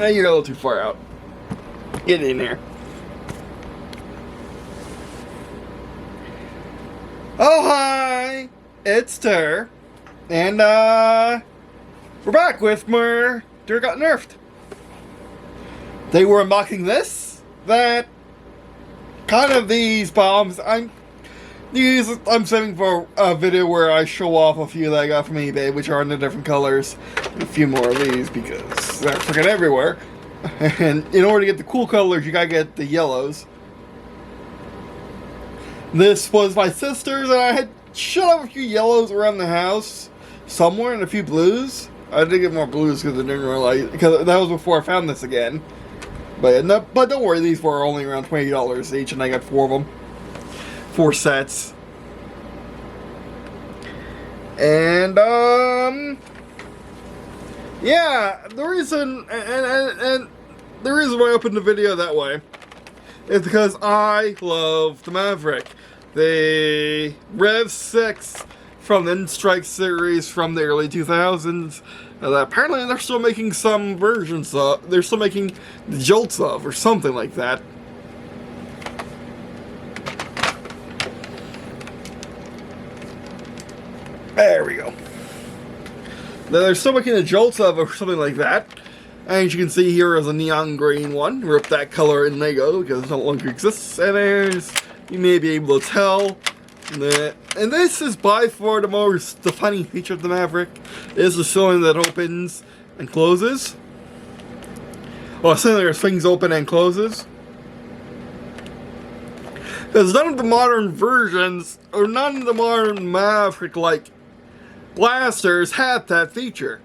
You're a little too far out. Get in there. Oh, hi! It's Ter. And, we're back with more Der got nerfed. They were unboxing this, that, kind of these bombs. I'm saving for a video where I show off a few that I got from eBay, which are in the different colors. And a few more of these because they're freaking everywhere. And in order to get the cool colors, you gotta get the yellows. This was my sister's, and I had shut off a few yellows around the house somewhere and a few blues. I did get more blues because I didn't realize, because that was before I found this again. But don't worry, these were only around $20 each, and I got 4 of them. 4 sets. And yeah, the reason and the reason why I opened the video that way is because I love the Maverick. The Rev 6 from the N-Strike series from the early 2000s. Apparently they're still making some versions of, they're still making the Jolts of, or something like that. There we go. They're still making the Jolts of, or something like that. And as you can see, here is a neon green one. Ripped that color in Lego because it no longer exists. And there's, you may be able to tell that, and this is by far the most defining feature of the Maverick, is the cylinder that opens and closes. Well, cylinder swings open and closes. Because none of the modern versions, or none of the modern Maverick-like blasters have that feature.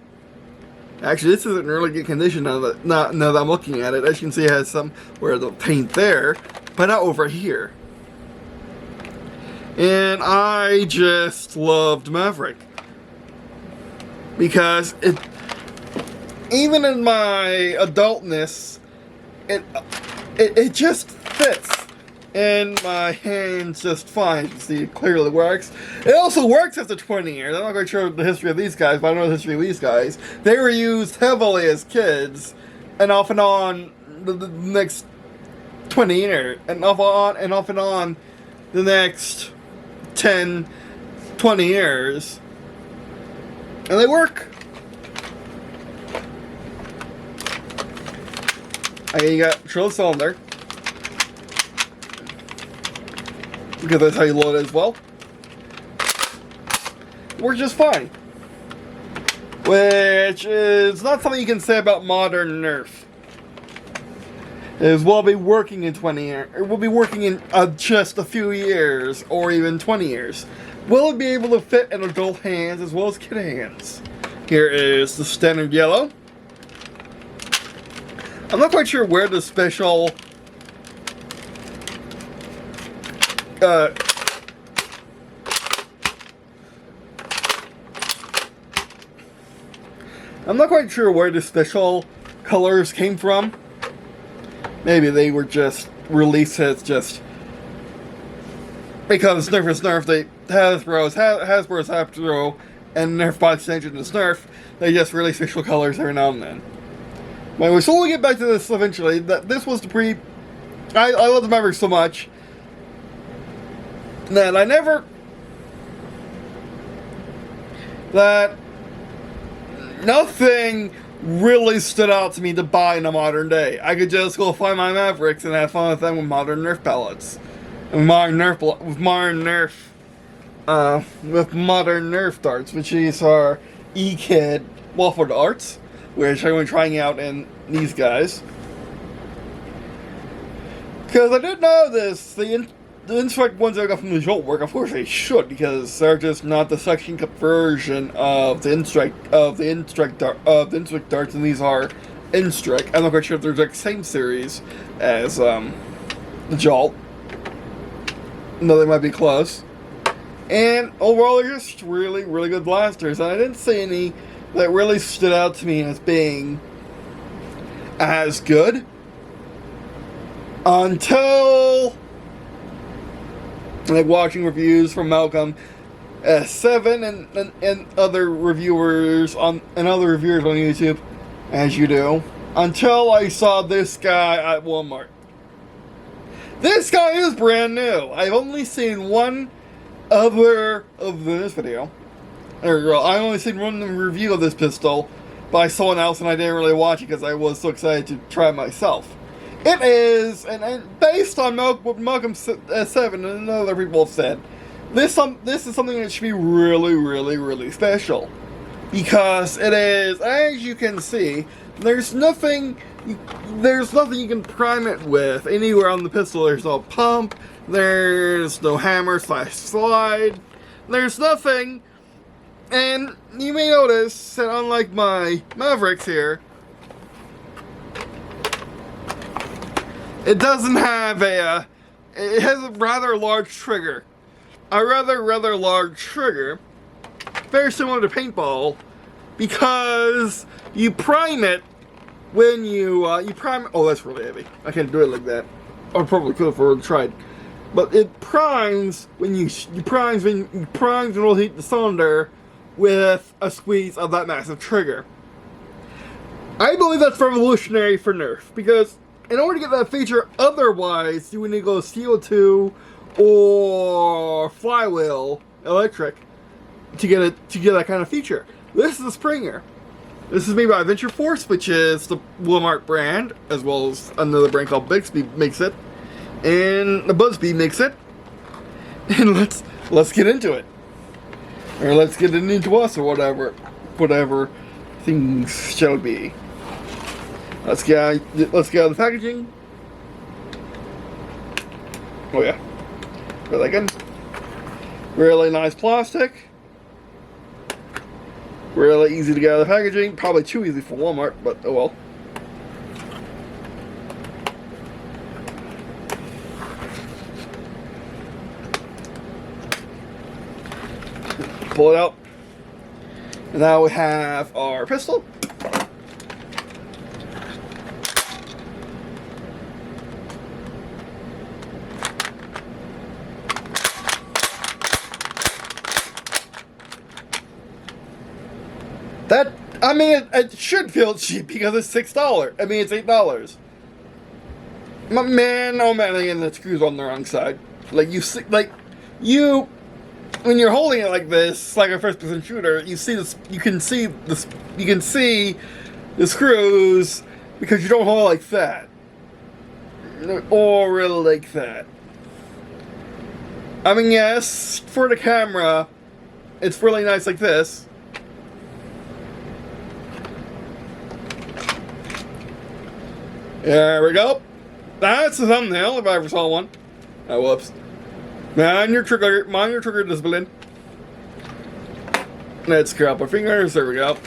Actually, this isn't in really good condition now that I'm looking at it. As you can see, it has some where the paint there, but not over here. And I just loved Maverick because it, even in my adultness, it just fits in my hands just fine. You can see it clearly works. It also works after 20 years. I'm not quite sure the history of these guys, but I know the history of these guys. They were used heavily as kids, and off and on the next 20 years, and off and on the next 10, 20 years, and they work. Okay, you got control cylinder, because that's how you load it as well. It works just fine, which is not something you can say about modern Nerf. Is will be working in 20 years. It will be working in just a few years, or even 20 years. Will it be able to fit in adult hands as well as kid hands? Here is the standard yellow. I'm not quite sure where the special colors came from. Maybe they were just released as just because Nerf is Nerf. Hasbro's Hasbro, and Nerf by extension is Nerf. They just release official colors every now and then. But so we'll get back to this eventually. That this was the I love the Maverick so much that nothing really stood out to me to buy in the modern day. I could just go find my Mavericks and have fun with them with modern Nerf pellets, and modern Nerf darts, which these are E-Kid waffle darts, which I'm going to be trying out in these guys. Because I didn't know this, the N-Strike ones I got from the Jolt work. Of course they should, because they're just not the suction cup version of the N-Strike darts, and these are N-Strike. I'm not quite sure if they're the same series as the Jolt. No, they might be close. And overall, they're just really, really good blasters. And I didn't see any that really stood out to me as being as good until like watching reviews from Malcolm S7 and other reviewers on YouTube, as you do. until I saw this guy at Walmart. This guy is brand new. I've only seen one other of this video. I've only seen one review of this pistol by someone else, and I didn't really watch it because I was so excited to try it myself. It is, and based on what Malcolm 7 and other people have said, this is something that should be really, really, really special. Because it is, as you can see, there's nothing you can prime it with anywhere on the pistol. There's no pump, there's no hammer / slide, there's nothing. And you may notice that unlike my Mavericks here, it doesn't have it has a rather large trigger. A rather large trigger. Very similar to paintball, because you prime it when you prime. Oh, that's really heavy. I can't do it like that. I probably could if I tried. But it primes when you primes when it'll hit the cylinder with a squeeze of that massive trigger. I believe that's revolutionary for Nerf, because in order to get that feature, otherwise you would need to go CO2 or flywheel electric to get that kind of feature. This is a Springer. This is made by Adventure Force, which is the Walmart brand, as well as another brand called Bixby makes it, and the Buzzbee makes it. And let's get into it, or let's get it into us, or whatever things shall be. Let's get out of the packaging. Oh yeah, really good. Really nice plastic. Really easy to get out of the packaging. Probably too easy for Walmart, but oh well. Pull it out. And now we have our pistol. I mean, it should feel cheap because it's $6. I mean, it's $8. Man, oh man, again, the screws on the wrong side. Like you see, when you're holding it like this, like a first-person shooter, you see this. You can see this. You can see the screws because you don't hold it like that, or really like that. I mean, yes, for the camera, it's really nice like this. There we go. That's the thumbnail if I ever saw one. Oh, whoops. Mind your trigger discipline. Let's grab our fingers. There we go.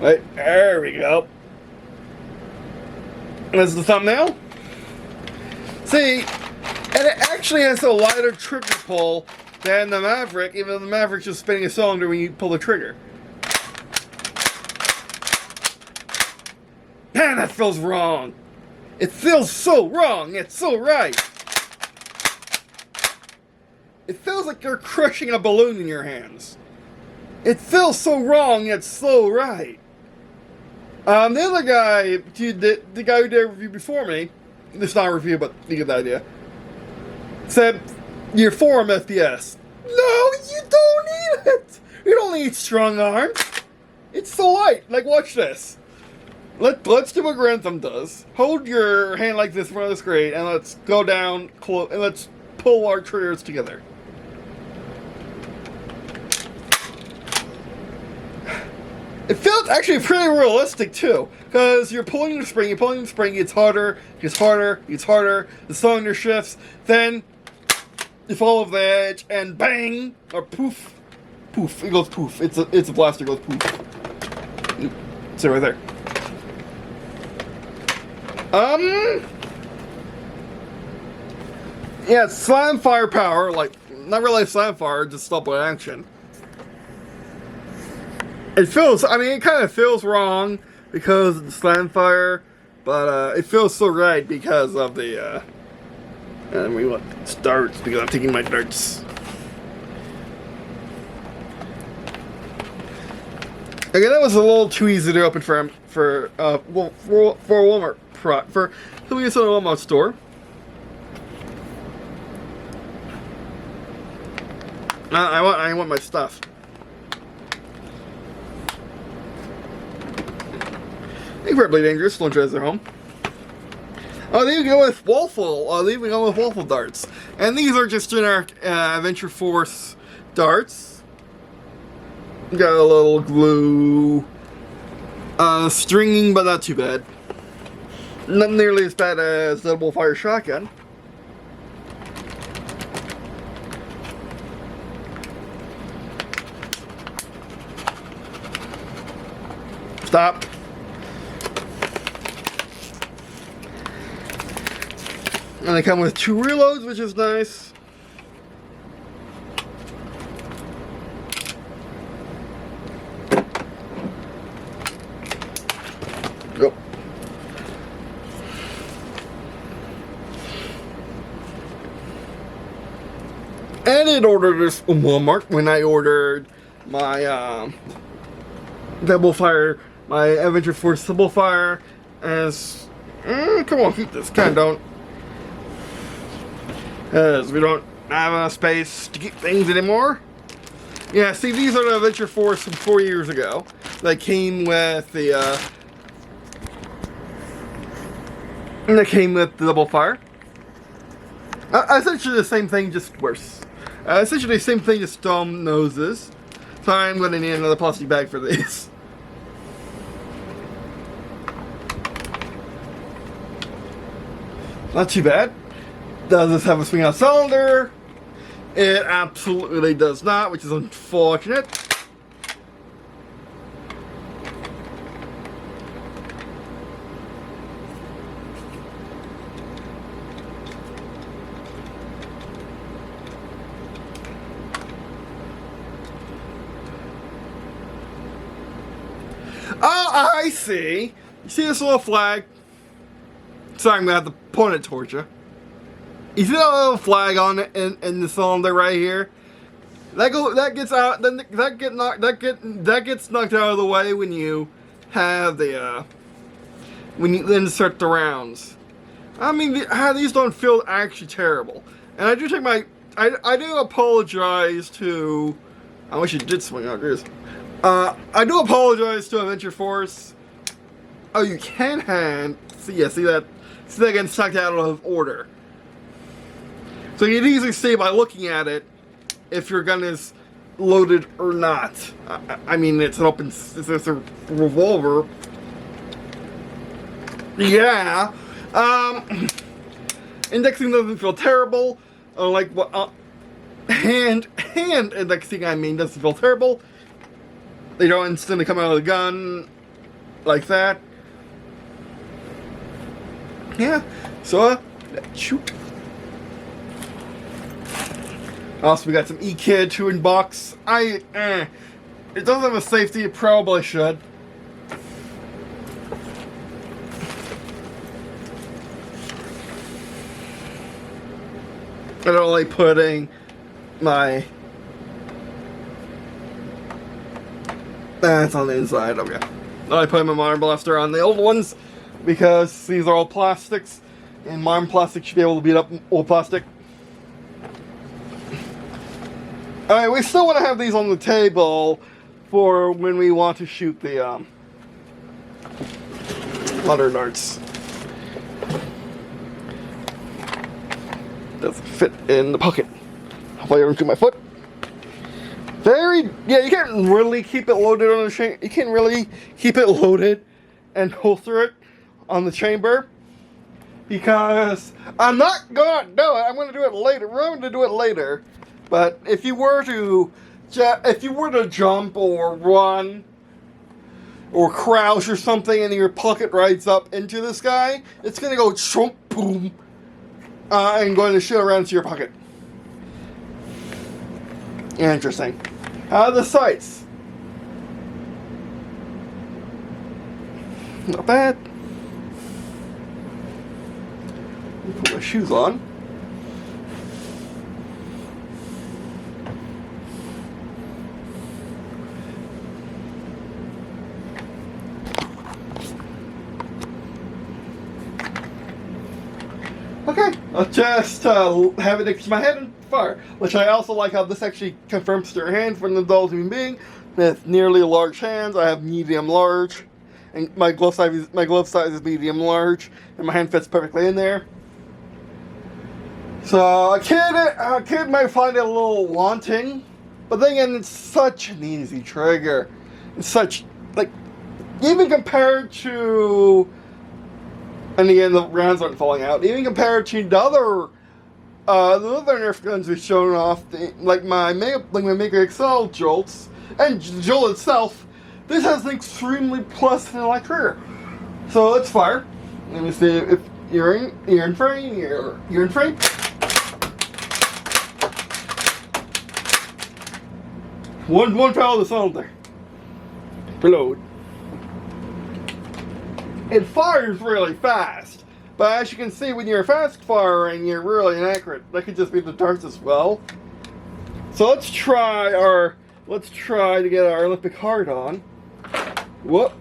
Right, there we go. That's the thumbnail. See, and it actually has a lighter trigger pull than the Maverick, even though the Maverick's just spinning a cylinder when you pull the trigger. Man, that feels wrong. It feels so wrong. It's so right. It feels like you're crushing a balloon in your hands. It feels so wrong. It's so right. The other guy, the guy who did a review before me, it's not a review, but you get the idea, said you're 4 FPS. No, you don't need it. You don't need strong arms. It's so light. Like, watch this. Let's do what Grantham does. Hold your hand like this in front of the screen, and let's go down close, and let's pull our triggers together. It feels actually pretty realistic too, because you're pulling the spring, it's harder, the cylinder shifts, then you fall off the edge, and bang, or poof, poof, it goes poof. It's a blaster, it goes poof. See right there. Yeah, slam firepower, like, not really slam fire, just stop with action. It feels, I mean, it kind of feels wrong because of the slam fire, but it feels so right because of the, and we want darts because I'm taking my darts. Again, that was a little too easy to open for a Walmart for somebody in a Walmart store. I want my stuff. Incredibly dangerous. Don't treasure home. Oh, they even go with waffle. They even go with waffle darts, and these are just generic Adventure Force darts. Got a little glue, stringing, but not too bad. Not nearly as bad as the double fire shotgun. Stop. And they come with 2 reloads, which is nice. Go. I did order this from Walmart when I ordered my double fire, my Adventure Force double fire. As come on, keep this. Kind of don't. As we don't have enough space to keep things anymore. Yeah, see, these are the Adventure Force from 4 years ago. They came with the double fire. Essentially the same thing, just worse. Essentially the same thing, just dumb noses. So I'm going to need another plastic bag for these. Not too bad. Does this have a swing out cylinder? It absolutely does not, which is unfortunate. Oh, I see. You see this little flag? Sorry, I'm gonna have to point it towards you. You see that little flag on it in the cylinder right here? That gets out. Then that gets knocked out of the way when you have the when you insert the rounds. I mean, these don't feel actually terrible. And I do take my I do apologize to. I wish it did swing out. I do apologize to Adventure Force. Oh, you can hand. See that gets knocked out of order. So you can easily see by looking at it if your gun is loaded or not. I mean, it's a revolver. Yeah. Indexing doesn't feel terrible. Like what? Hand indexing, I mean, doesn't feel terrible. They don't instantly come out of the gun like that. Yeah. So shoot. Also, we got some E-Kid to unbox. It doesn't have a safety, it probably should. I don't like putting my... That's on the inside, okay. I like putting my modern blaster on the old ones because these are all plastics, and modern plastic should be able to beat up old plastic. Alright, we still want to have these on the table for when we want to shoot the water darts. Doesn't fit in the pocket. Hopefully I don't shoot my foot. Yeah, you can't really keep it loaded on the chamber. You can't really keep it loaded and holster it on the chamber because I'm not gonna do it. I'm gonna do it later. We're going to do it later. But if you were to jump or run or crouch or something and your pocket rides up into this guy, it's gonna go chomp boom and going to shoot around into your pocket. Interesting. How are the sights? Not bad. Put my shoes on. Okay, I'll just have it next to my head and fire. Which I also like how this actually confirms to your hand for an adult human being with nearly large hands. I have medium large, and my glove size is medium large, and my hand fits perfectly in there. So a kid might find it a little wanting, but then again, it's such an easy trigger. It's such, like, even compared to, and again, the rounds aren't falling out. Even compared to the other Nerf guns we've shown off, like my Mega XL Jolts and Jolt itself, this has an extremely pleasant trigger. So let's fire. Let me see if you're in frame. You're in frame. One foul of the sound there. Reload. It fires really fast, but as you can see, when you're fast firing, you're really inaccurate. That could just be the darts as well. So let's try to get our Olympic heart on. Whoop.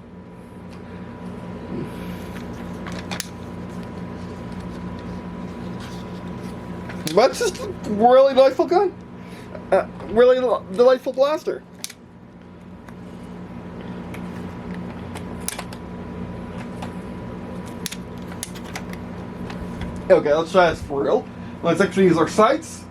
That's just a really delightful gun. Really delightful blaster. Okay, let's try this for real. Let's actually use our sights.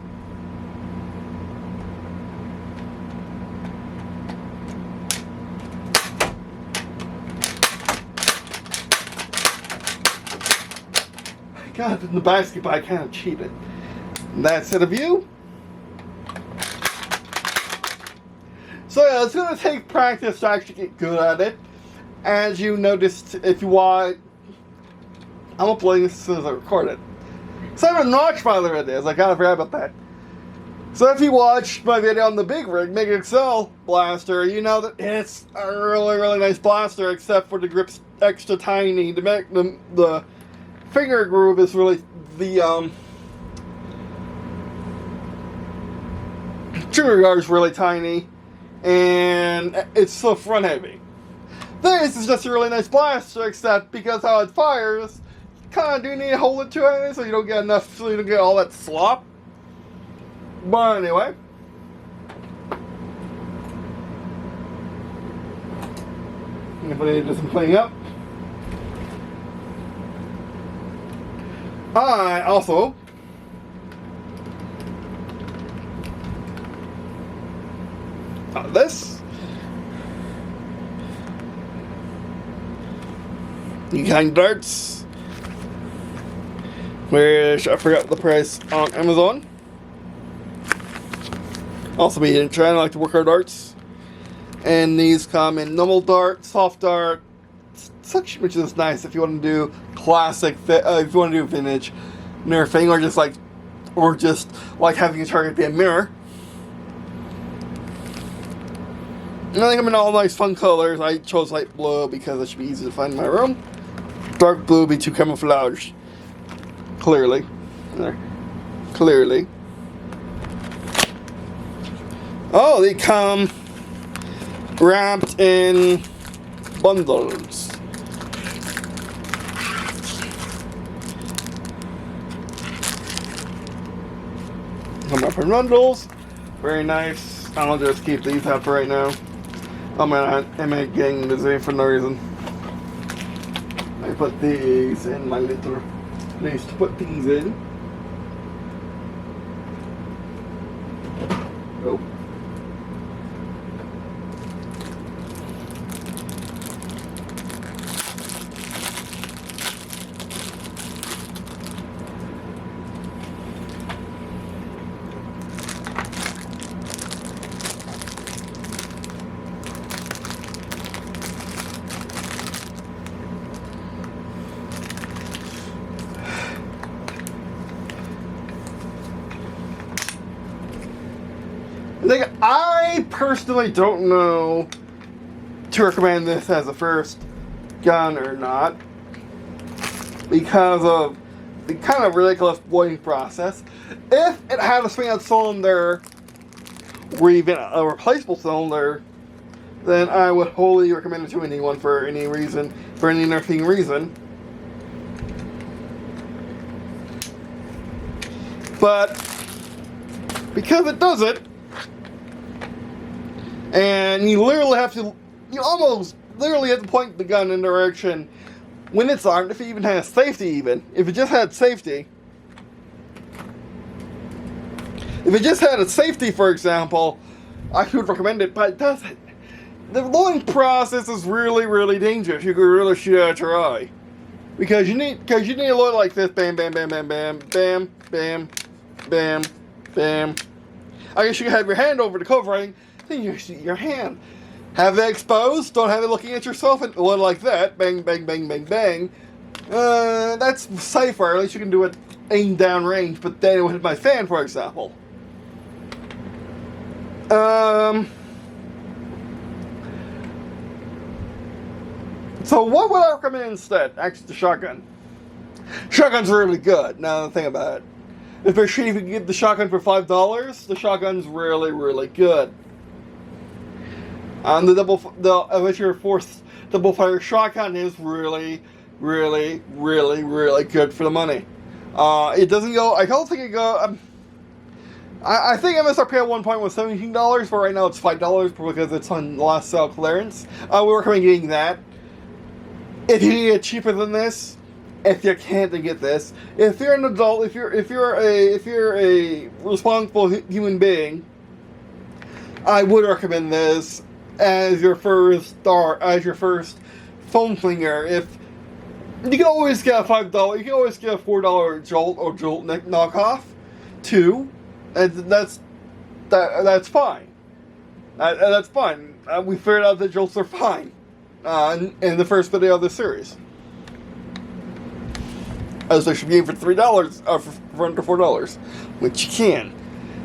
God, in the basketball, I kind of cheated. That's it of you. So yeah, it's going to take practice to actually get good at it. As you noticed, if you watch, I'm uploading this as soon as I record it. So I have a notch filer it is, I kind of forgot about that. So if you watched my video on the big rig, Mega XL blaster, you know that it's a really nice blaster, except for the grip's extra tiny. The finger groove is really, the trigger guard is really tiny, and it's so front heavy. This is just a really nice blaster, except because how it fires, you kind of do need to hold it to it so you don't get all that slop. But anyway, if I need to do some cleaning up, I also this. You kind darts, which I forgot the price on Amazon. Also, be in China, I like to work our darts, and these come in normal dart, soft dart, such, which is nice if you want to do classic, if you want to do vintage nerfing, or just like having your target be a mirror. And I think I'm in all nice fun colors. I chose light blue because it should be easy to find in my room. Dark blue would be too camouflaged. Clearly. There. Clearly. Oh, they come wrapped in bundles. Come up in bundles. Very nice. I'll just keep these out for right now. Oh man, I'm getting busy for no reason. I put these in my little place to put things in. Oh. I personally don't know to recommend this as a first gun or not, because of the kind of ridiculous boiling process. If it had a swing out cylinder or even a replaceable cylinder, then I would wholly recommend it to anyone for any reason, for any nerfing reason. But because it does it, and you literally have to, you almost literally have to point the gun in the direction when it's armed, if it even has safety even. If it just had safety. If it just had a safety, for example, I would recommend it, but it doesn't. The loading process is really, really dangerous. You could really shoot out your eye. Because you need to load like this, bam, bam, bam, bam, bam, bam, bam, bam, bam. I guess you can have your hand over the covering, then you shoot your hand. Have it exposed, don't have it looking at yourself, and load like that, bang, bang, bang, bang, bang. That's safer, at least you can do it aim down range, but then it would hit my fan, for example. So what would I recommend instead? Actually, the shotgun. Shotgun's really good. Now the thing about it, especially if you can get the shotgun for $5, the shotgun's really, really good. The Adventure Force double fire shotgun is really, really, really, really good for the money. It doesn't go. I don't think it go. I think MSRP at one point was $17, but right now it's $5 because it's on last sale clearance. We recommend getting that. If you get cheaper than this, if you can't, then get this. If you're an adult, if you're a responsible human being, I would recommend this as your first foam flinger. If you can always get a $5, you can always get a $4 Jolt or Jolt knockoff too. And that's fine. That's fine. We figured out that Jolts are fine in the first video of this series. As they should be for $3 for under $4, which you can.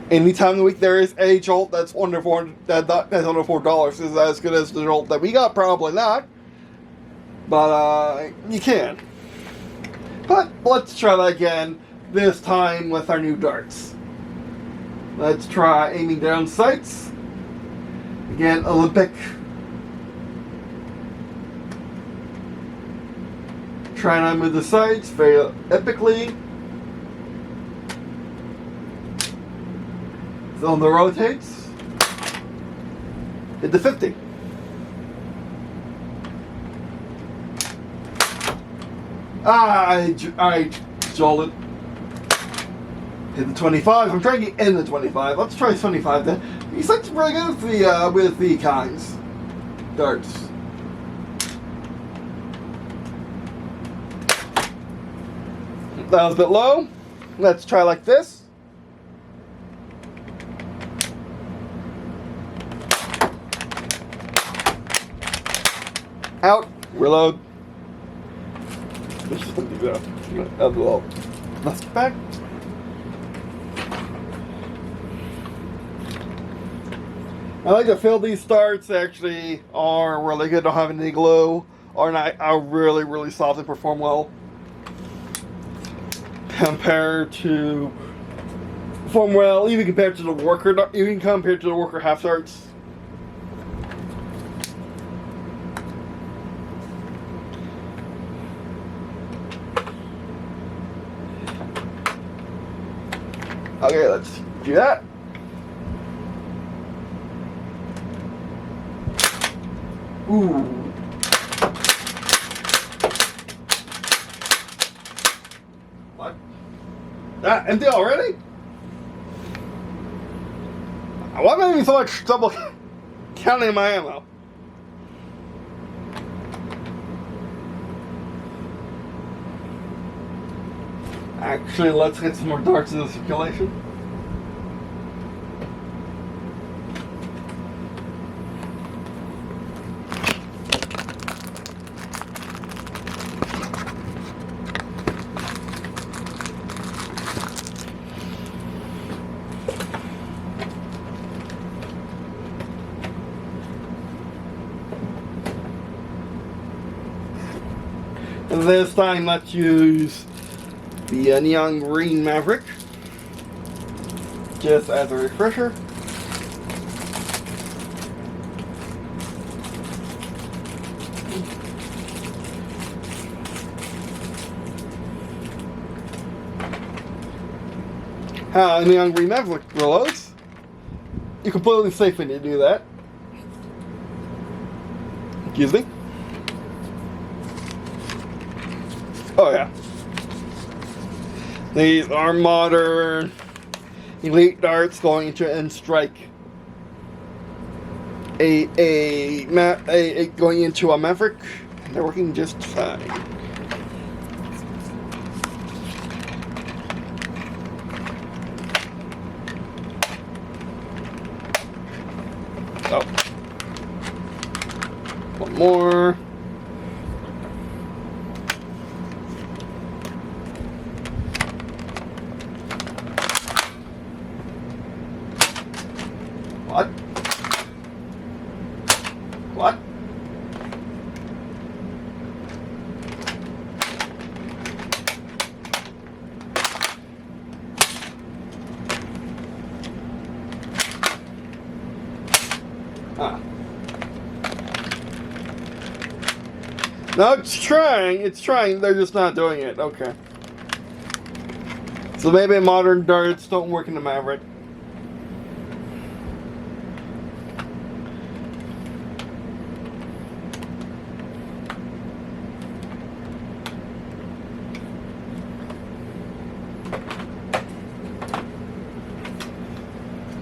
Anytime of the week there is a Jolt that's under that's under $4 is as good as the Jolt that we got. Probably not, but you can. But let's try that again. This time with our new darts. Let's try aiming down sights. Again, Olympic. Try not to move the sights very epically. So the rotates. Hit the 50. I jolted. Hit the 25. I'm trying to get in the 25. Let's try 25 then. He's like pretty good with the kinds. Darts. That was a bit low. Let's try like this. Out. Reload. Let's just do that. Let's get back. I like to feel these starts actually are really good, don't have any glow, are really, really soft and perform well. Compared to perform well, even compared to the worker half darts. Okay, let's do that. Ooh. What? That empty already? Why am I having so much trouble counting my ammo? Actually, let's get some more darts into circulation. And this time, let's use the Neon Green Maverick, just as a refresher. how Neon Green Maverick reloads. You're completely safe when you do that. Excuse me. Oh yeah. These are modern elite darts going into N-Strike. Going into a Maverick. They're working just fine. Oh. One more. What? What? Ah. No, it's trying. It's trying. They're just not doing it. Okay. So maybe modern darts don't work in the Maverick.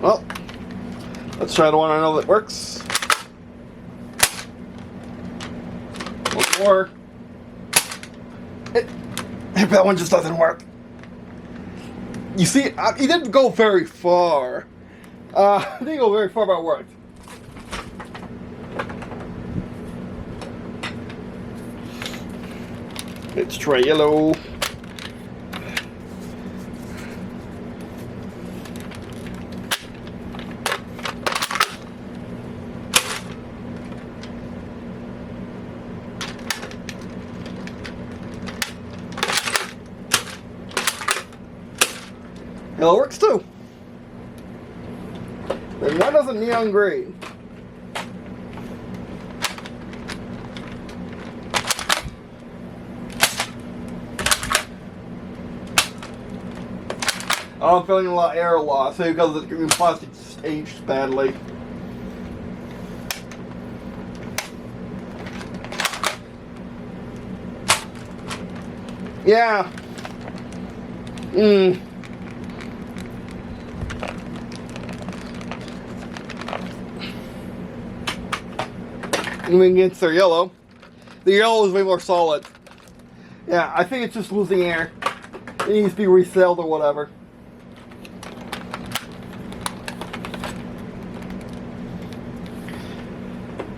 Well, let's try the one I know that works. One more. That one just doesn't work. You see, he didn't go very far. He didn't go very far, but it worked. Let's try yellow. Yellow works too. And that doesn't neon green. Oh, I'm feeling a lot of air loss because the plastic just aged badly. Yeah. Moving against their yellow. The yellow is way more solid. Yeah, I think it's just losing air. It needs to be resailed or whatever.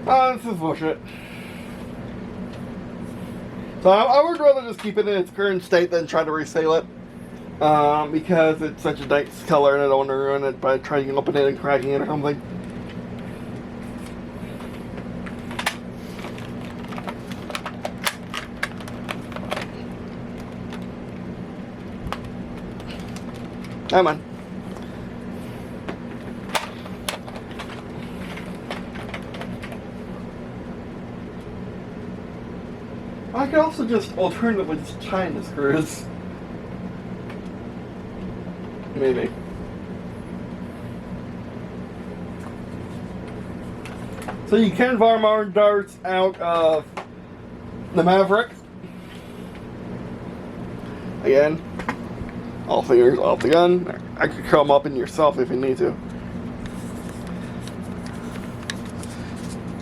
Oh, this is bullshit. So I would rather just keep it in its current state than try to resale it. Because it's such a nice color and I don't want to ruin it by trying to open it and cracking it or something. Come on. I could also just alternatively just China screws. Maybe. So you can fire modern darts out of the Maverick. Again. All fingers off the gun. I could come up in yourself if you need to.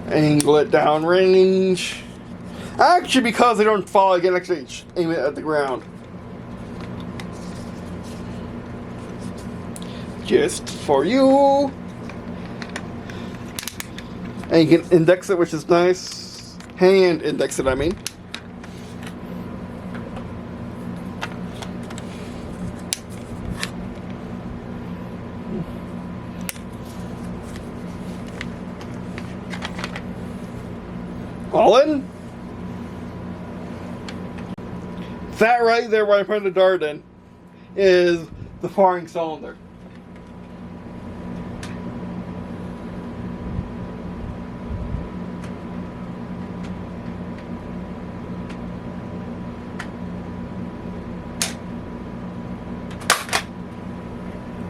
Angle it down range. Actually, because they don't fall, I can actually aim it at the ground. Just for you. And you can index it, which is nice. Hand index it, I mean. All in. That right there where I put the dart in is the firing cylinder.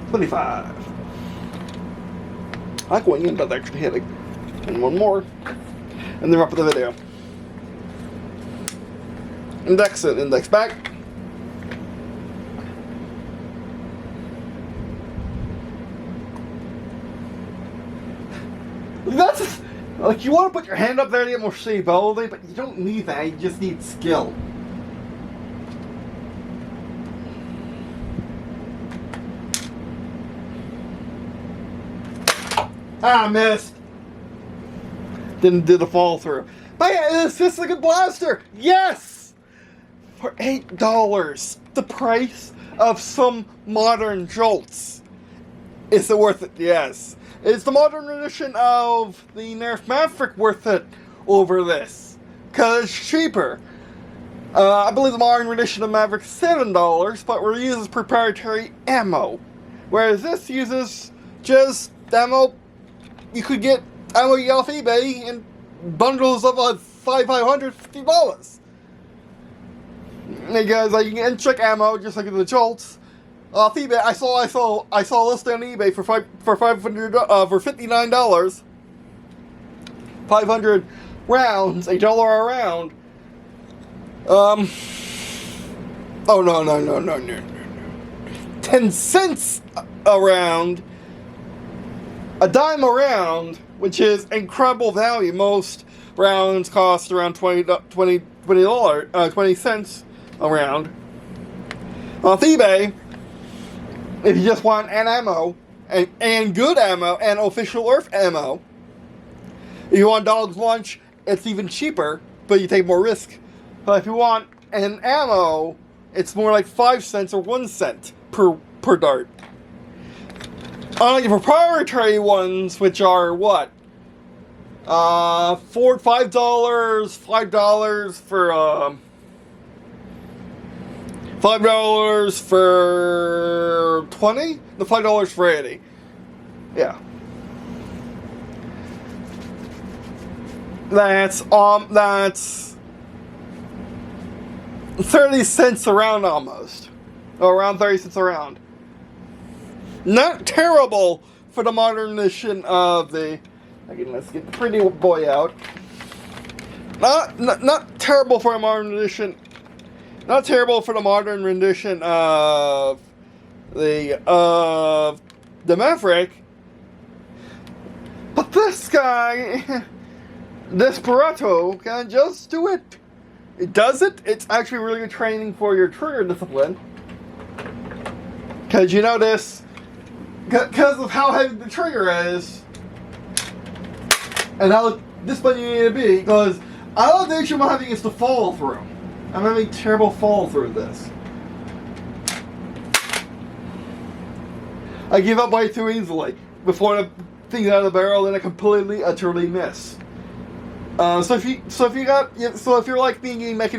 25. I'm going in, but actually hitting. And one more. And then wrap up the video. Index it, index back. That's like, you want to put your hand up there to get more stability, but you don't need that. You just need skill. Ah, missed. Didn't do the fall through. But yeah, is this a good blaster? Yes! For $8, the price of some modern Jolts. Is it worth it? Yes. Is the modern edition of the Nerf Mavrick worth it over this? Because it's cheaper. I believe the modern edition of Maverick is $7, but it uses proprietary ammo. Whereas this uses just ammo. You could get ammo off eBay in bundles of $550. Because you can N-Strike ammo just like the Jolts. Off eBay, I saw a list on eBay for $59. 500 rounds, $1 a round. Oh no. 10 cents a round. A dime a round, which is incredible value. Most rounds cost around $20 cents a round. Off eBay, if you just want an ammo, and good ammo, and official Nerf ammo, if you want Dog's Lunch, it's even cheaper, but you take more risk. But if you want an ammo, it's more like 5 cents or 1 cent per dart. Unlike the proprietary ones, which are what? $5 for $5 for 20? The $5 for 80. Yeah. That's 30 cents a round almost. Or around 30 cents a round. Not terrible for the modern edition of the... Again, let's get the pretty boy out. Not terrible for a modern edition. Not terrible for the modern rendition of the Maverick. But this guy, Desperado, can just do it. It does it. It's actually really good training for your trigger discipline. Because you notice, because of how heavy the trigger is, and how disciplined you need to be, because I don't think I'm having is to fall through. I'm having terrible fall through this. I give up way too easily before the thing's out of the barrel, and I completely, utterly miss. So if you're like me, getting back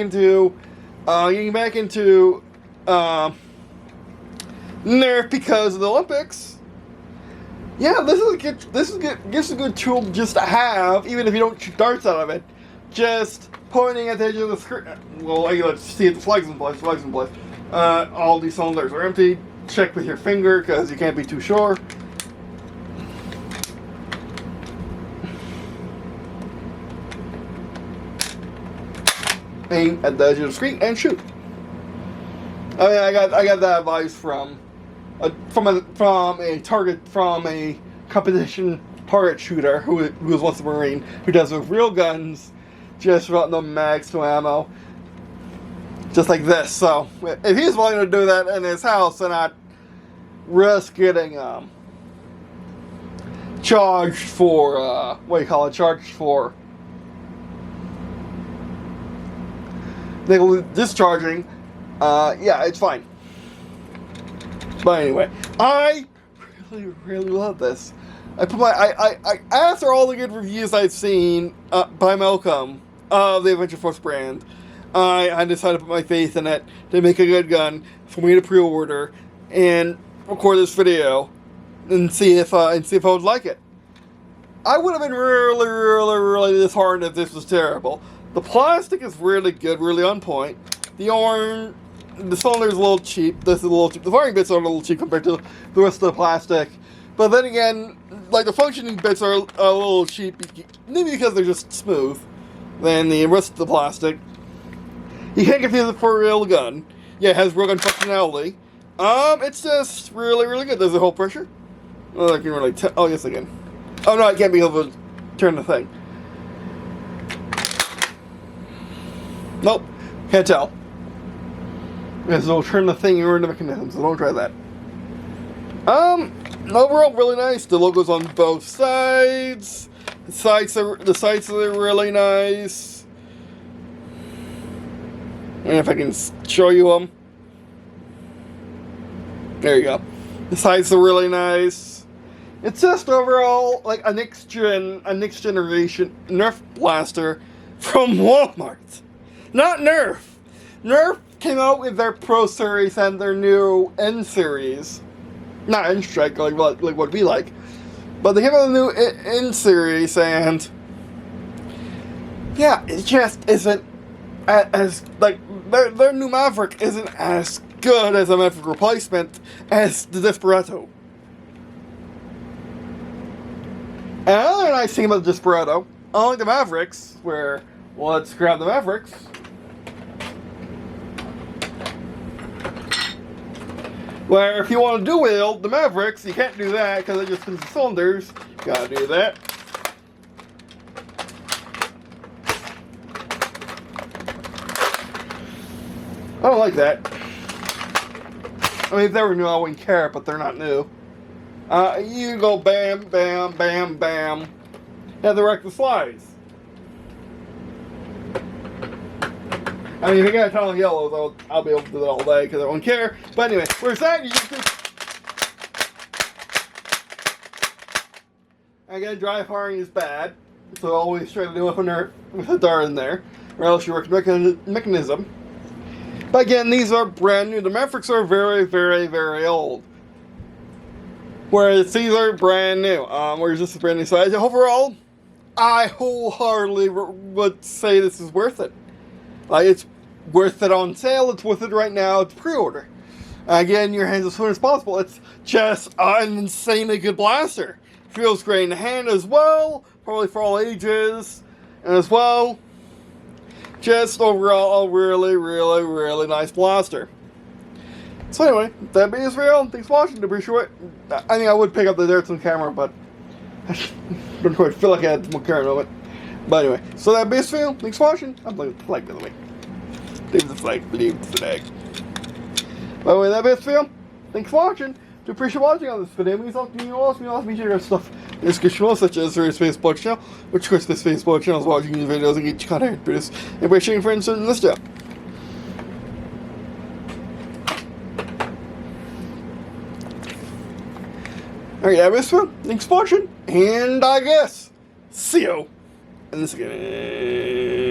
into Nerf because of the Olympics. Yeah, this is a good tool just to have, even if you don't shoot darts out of it. Just pointing at the edge of the screen. Well, you let's see if the flag's in place. All these cylinders are empty. Check with your finger because you can't be too sure. Aim at the edge of the screen and shoot. Oh yeah, I got that advice from a competition target shooter who was once a Marine, who does with real guns, just without no mags, no ammo, just like this. So if he's willing to do that in his house and not risk getting charged for discharging, yeah, it's fine. But anyway, I really love this. After all the good reviews I've seen by Malcolm of the Adventure Force brand, I decided to put my faith in it to make a good gun for me to pre-order and record this video and see if I would like it. I would have been really disheartened if this was terrible. The plastic is really good, really on point. The orange the cylinder's a little cheap. This is a little cheap. The firing bits are a little cheap compared to the rest of the plastic. But then again, like the functioning bits are a little cheap, maybe because they're just smooth than the rest of the plastic. You can't confuse it for a real gun. Yeah, it has real gun functionality. It's just really, really good. There's a hole pressure. Oh, I can really tell. Oh, yes, I can. Oh, no, I can't be able to turn the thing. Nope, can't tell. Because it'll turn the thing into the mechanism, so don't try that. Overall, really nice. The logo's on both sides. The sights are really nice. And if I can show you them. There you go. The sights are really nice. It's just overall like a next generation Nerf blaster from Walmart. Not Nerf. Nerf came out with their Pro Series and their new N Series. Not N-Strike, like what we like. But they came out with a new N Series, and yeah, it just isn't as like their new Maverick isn't as good as a Maverick replacement as the Desperado. And another nice thing about the Desperado, unlike the Mavericks, where let's grab the Mavericks. Where if you want to dual wield the Mavericks, you can't do that because it just comes with cylinders. You gotta do that. I don't like that. I mean, if they were new, I wouldn't care, but they're not new. You go bam, bam, bam, bam. You have to wreck the slides. I mean, if you got a ton of yellows, I'll be able to do that all day because I won't care. But anyway, where's that? You just do. Again, dry firing is bad, so always try to do it with a dart in there, or else you wreck the mechanism. But again, these are brand new. The Mavericks are very, very, very old. Whereas these are brand new. Whereas this is brand new size. Overall, I wholeheartedly would say this is worth it. Like, it's worth it on sale, it's worth it right now, it's pre-order. Again, your hands as soon as possible. It's just an insanely good blaster. Feels great in the hand as well, probably for all ages, and as well, just overall a really, really, really nice blaster. So anyway, that being Israel, thanks for watching, appreciate it. I think I would pick up the darts on camera, but I don't quite feel like I had the current moment. But anyway, so that being Israel, thanks for watching. I'm playing with the flag, by the way. Leave the flag, leave the flag. By the way, that being Israel, thanks for watching. Do appreciate watching on this video. It means a lot to you all. Me share stuff in the description, such as Ray's Facebook channel, which of course this Facebook channel is watching these videos and each content produced and by sharing friends in this job. Alright, that being Israel, thanks for watching, and I guess see you in this again.